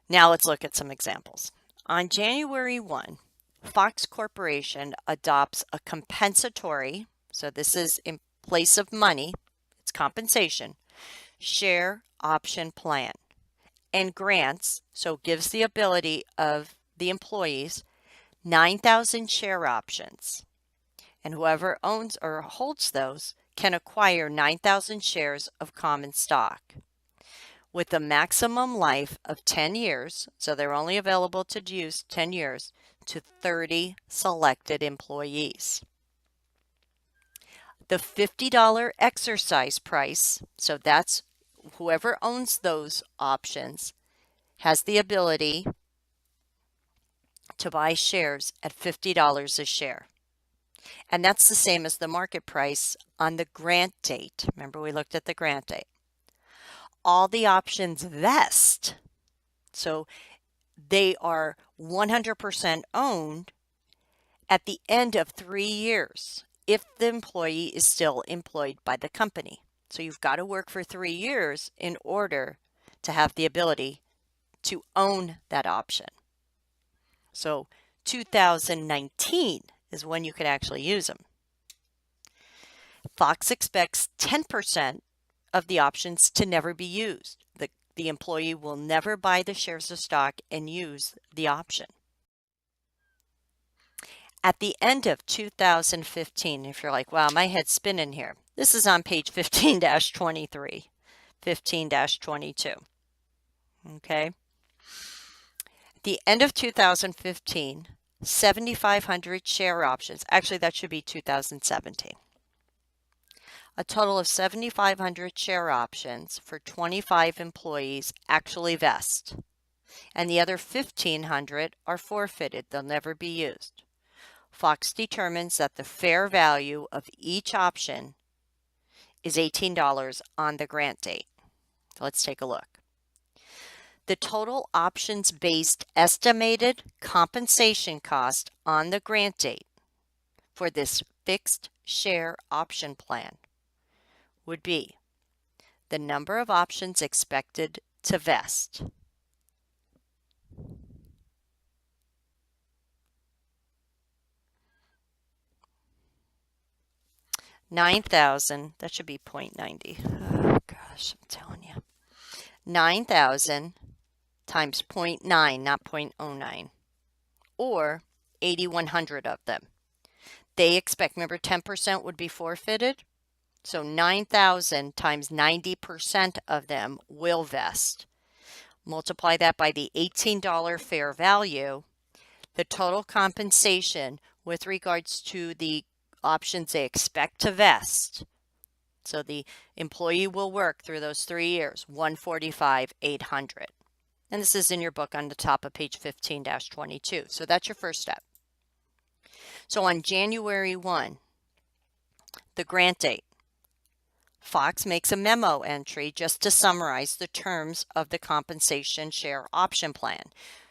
Now let's look at some examples. On January 1, Fox Corporation adopts a compensatory, so this is in place of money, it's compensation, share option plan, and grants, so gives the ability of the employees 9,000 share options, and whoever owns or holds those can acquire 9,000 shares of common stock with a maximum life of 10 years, so they're only available to use 10 years, to 30 selected employees. The $50 exercise price, so that's whoever owns those options, has the ability to buy shares at $50 a share. And that's the same as the market price on the grant date. Remember, we looked at the grant date. All the options vest, so they are 100% owned at the end of 3 years if the employee is still employed by the company. So you've got to work for 3 years in order to have the ability to own that option. So 2019 is when you could actually use them. Fox expects 10% of the options to never be used. The employee will never buy the shares of stock and use the option. At the end of 2015, if you're like, wow, my head's spinning here, this is on page 15-23, 15-22. Okay. At the end of 2015, 7,500 share options. Actually, that should be 2017. A total of 7,500 share options for 25 employees actually vest, and the other 1,500 are forfeited. They'll never be used. Fox determines that the fair value of each option is $18 on the grant date. So let's take a look. The total options-based estimated compensation cost on the grant date for this fixed share option plan would be the number of options expected to vest, $9,000, that should be 0.90. Oh gosh, I'm telling you. 9,000 times 0.9, not 0.09, or 8,100 of them. They expect, remember 10% would be forfeited? So 9,000 times 90% of them will vest. Multiply that by the $18 fair value. The total compensation with regards to the options they expect to vest. So the employee will work through those 3 years, $145,800. And this is in your book on the top of page 15-22. So that's your first step. So on January 1, the grant date, Fox makes a memo entry just to summarize the terms of the compensation share option plan.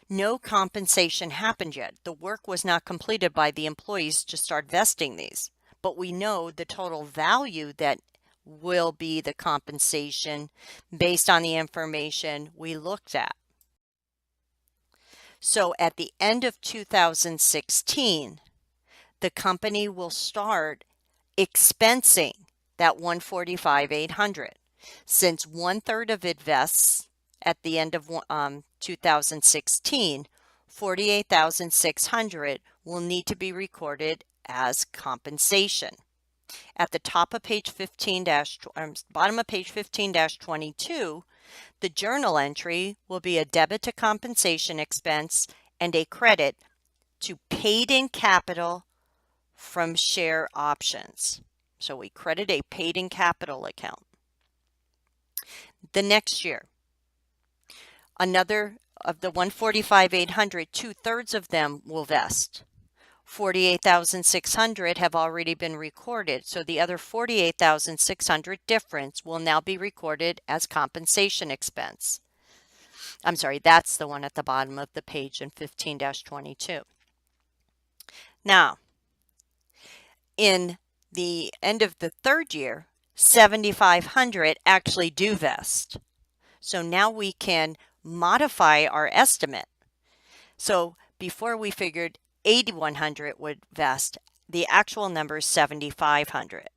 No compensation happened yet. The work was not completed by the employees to start vesting these, but we know the total value that will be the compensation based on the information we looked at. So at the end of 2016, the company will start expensing that $145,800. Since 1/3 of it vests at the end of 2016, $48,600 will need to be recorded as compensation. At the top of page 15 bottom of page 15-22, the journal entry will be a debit to compensation expense and a credit to paid-in capital from share options. So we credit a paid-in capital account. The next year, another of the $145,800, 2/3 of them will vest. $48,600 have already been recorded, so the other $48,600 difference will now be recorded as compensation expense. I'm sorry, that's the one at the bottom of the page in 15-22. Now, in the end of the third year, 7,500 actually do vest. So now we can modify our estimate. So before we figured 8,100 would vest, the actual number is 7,500.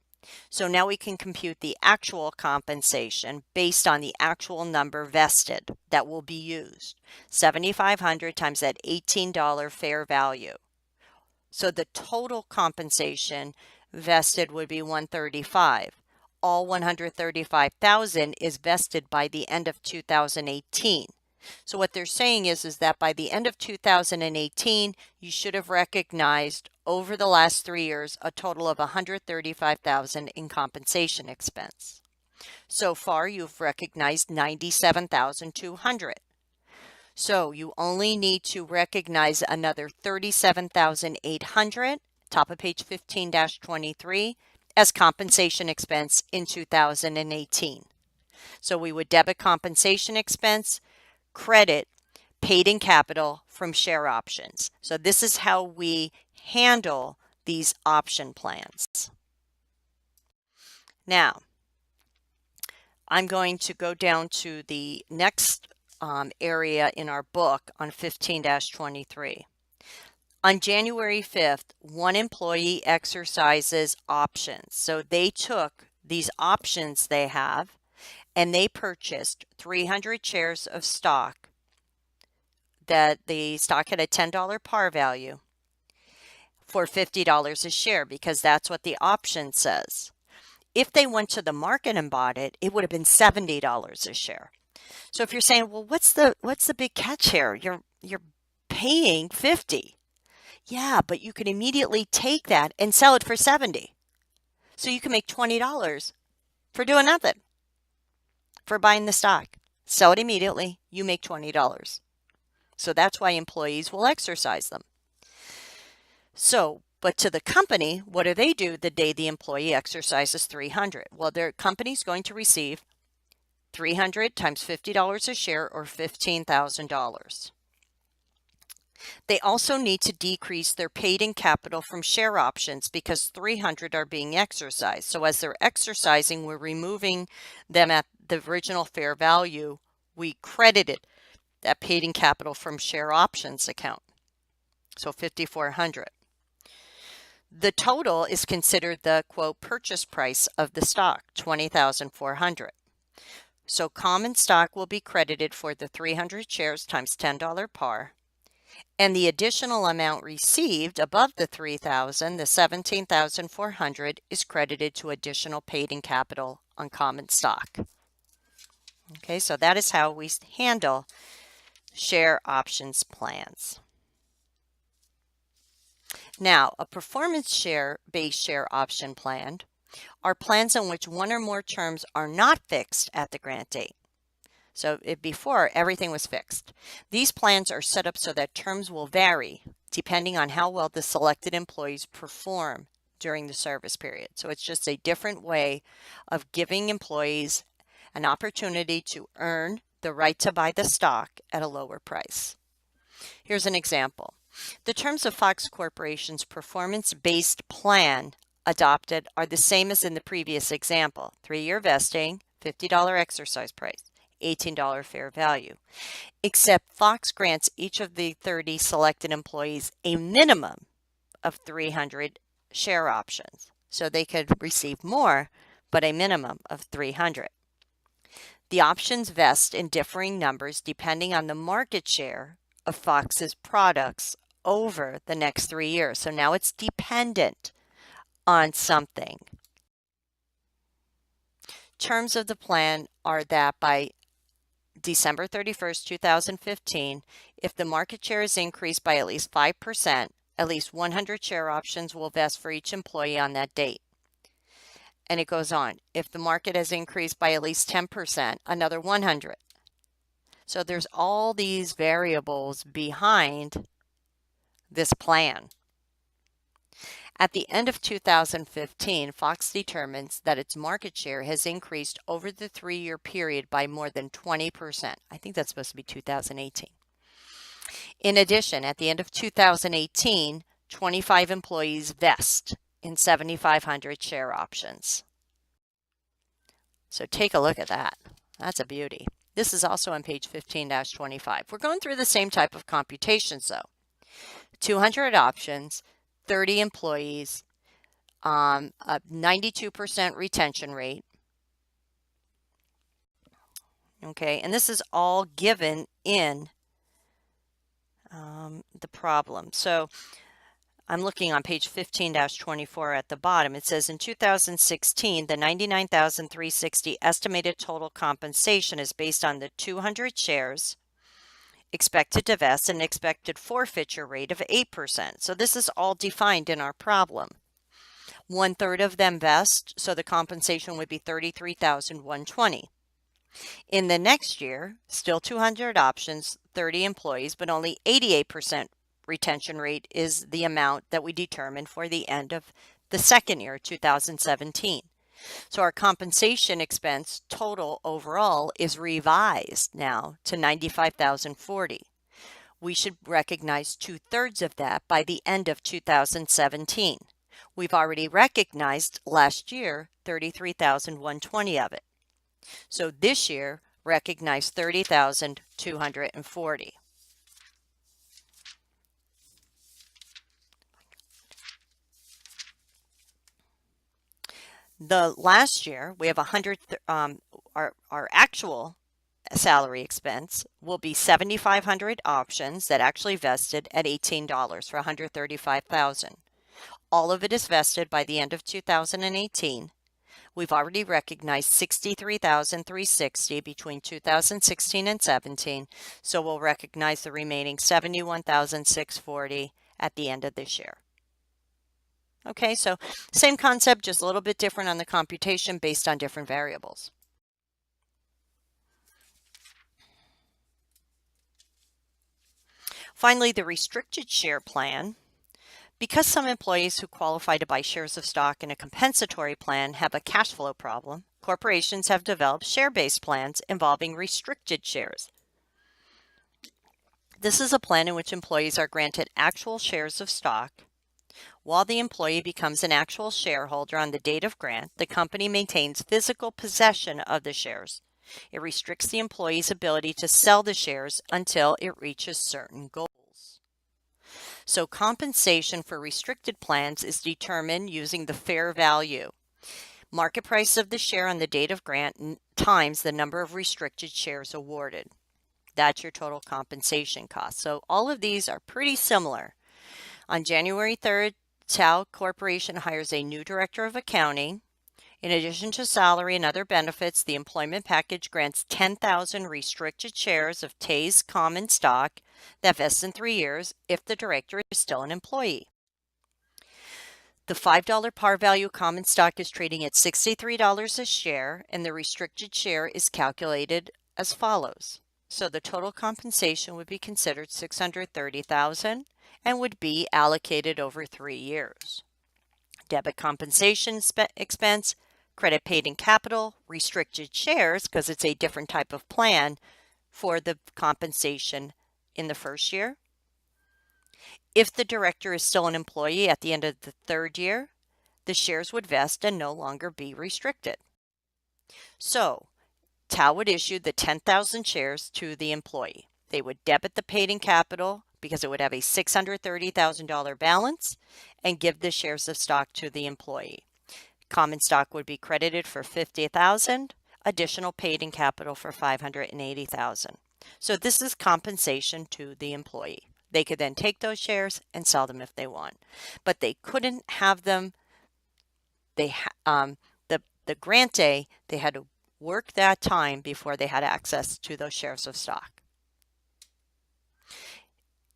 So now we can compute the actual compensation based on the actual number vested that will be used. 7,500 times that $18 fair value. So the total compensation vested would be $135,000. All $135,000 is vested by the end of 2018. So what they're saying is that by the end of 2018, you should have recognized over the last 3 years a total of $135,000 in compensation expense. So far, you've recognized $97,200. So you only need to recognize another $37,800, top of page 15-23, as compensation expense in 2018. So we would debit compensation expense, credit paid-in capital from share options. So this is how we handle these option plans. Now, I'm going to go down to the next area in our book on 15-23. On January 5th, one employee exercises options. So they took these options they have and they purchased 300 shares of stock that the stock had a $10 par value for $50 a share, because that's what the option says. If they went to the market and bought it, it would have been $70 a share. So if you're saying, well, what's the big catch here? You're paying $50. Yeah, but you can immediately take that and sell it for $70. So you can make $20 for doing nothing, for buying the stock. Sell it immediately, you make $20. So that's why employees will exercise them. So, but to the company, what do they do the day the employee exercises 300? Well, their company's going to receive 300 times $50 a share, or $15,000. They also need to decrease their paid-in capital from share options because 300 are being exercised. So as they're exercising, we're removing them at the original fair value. We credited that paid-in capital from share options account. So 5,400. The total is considered the, quote, purchase price of the stock, 20,400. So common stock will be credited for the 300 shares times $10 par. And the additional amount received above the 3,000, the 17,400, is credited to additional paid-in capital on common stock. Okay, so that is how we handle share options plans. Now, a performance share-based share option plan are plans in which one or more terms are not fixed at the grant date. So before, everything was fixed. These plans are set up so that terms will vary depending on how well the selected employees perform during the service period. So it's just a different way of giving employees an opportunity to earn the right to buy the stock at a lower price. Here's an example. The terms of Fox Corporation's performance-based plan adopted are the same as in the previous example. 3-year vesting, $50 exercise price, $18 fair value, except Fox grants each of the 30 selected employees a minimum of 300 share options. So they could receive more, but a minimum of 300. The options vest in differing numbers depending on the market share of Fox's products over the next 3 years. So now it's dependent on something. Terms of the plan are that by December 31st, 2015, if the market share is increased by at least 5%, at least 100 share options will vest for each employee on that date. And it goes on. If the market has increased by at least 10%, another 100. So there's all these variables behind this plan. At the end of 2015, Fox determines that its market share has increased over the 3-year period by more than 20%. I think that's supposed to be 2018. In addition, at the end of 2018, 25 employees vest in 7,500 share options. So take a look at that. That's a beauty. This is also on page 15-25. We're going through the same type of computations though. 200 options, 30 employees, a 92% retention rate. Okay, and this is all given in the problem. So I'm looking on page 15-24 at the bottom. It says in 2016, the $99,360 estimated total compensation is based on the 200 shares expected to vest, and expected forfeiture rate of 8%. So this is all defined in our problem. 1/3 of them vest, so the compensation would be $33,120. In the next year, still 200 options, 30 employees, but only 88% retention rate is the amount that we determined for the end of the second year, 2017. So our compensation expense total overall is revised now to $95,040. We should recognize 2/3 of that by the end of 2017. We've already recognized last year $33,120 of it. So this year, recognize $30,240. The last year, we have 100. Our actual salary expense will be 7,500 options that actually vested at $18 for $135,000. All of it is vested by the end of 2018. We've already recognized $63,360 between 2016 and 17, so we'll recognize the remaining $71,640 at the end of this year. Okay, so same concept, just a little bit different on the computation based on different variables. Finally, the restricted share plan. Because some employees who qualify to buy shares of stock in a compensatory plan have a cash flow problem, corporations have developed share-based plans involving restricted shares. This is a plan in which employees are granted actual shares of stock. While the employee becomes an actual shareholder on the date of grant, the company maintains physical possession of the shares. It restricts the employee's ability to sell the shares until it reaches certain goals. So compensation for restricted plans is determined using the fair value, market price of the share on the date of grant times the number of restricted shares awarded. That's your total compensation cost. So all of these are pretty similar. On January 3rd, Tao Corporation hires a new director of accounting. In addition to salary and other benefits, the employment package grants 10,000 restricted shares of TA's common stock that vests in 3 years if the director is still an employee. The $5 par value common stock is trading at $63 a share, and the restricted share is calculated as follows. So the total compensation would be considered $630,000 and would be allocated over 3 years. Debit compensation expense, credit paid in capital, restricted shares, because it's a different type of plan for the compensation in the first year. If the director is still an employee at the end of the 3rd year, the shares would vest and no longer be restricted. So Tao would issue the 10,000 shares to the employee. They would debit the paid in capital because it would have a $630,000 balance and give the shares of stock to the employee. Common stock would be credited for $50,000, additional paid in capital for $580,000. So this is compensation to the employee. They could then take those shares and sell them if they want, but they couldn't have them. The grantee, they had to work that time before they had access to those shares of stock.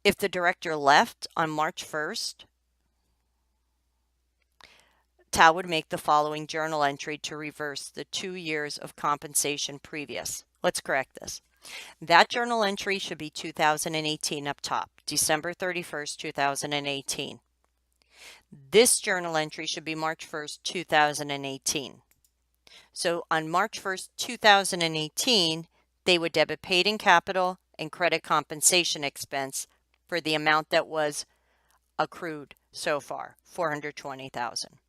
If the director left on March 1st, Tao would make the following journal entry to reverse the 2 years of compensation previous. Let's correct this. That journal entry should be 2018 up top, December 31st, 2018. This journal entry should be March 1st, 2018. So on March 1st, 2018, they would debit paid in capital and credit compensation expense for the amount that was accrued so far, $420,000.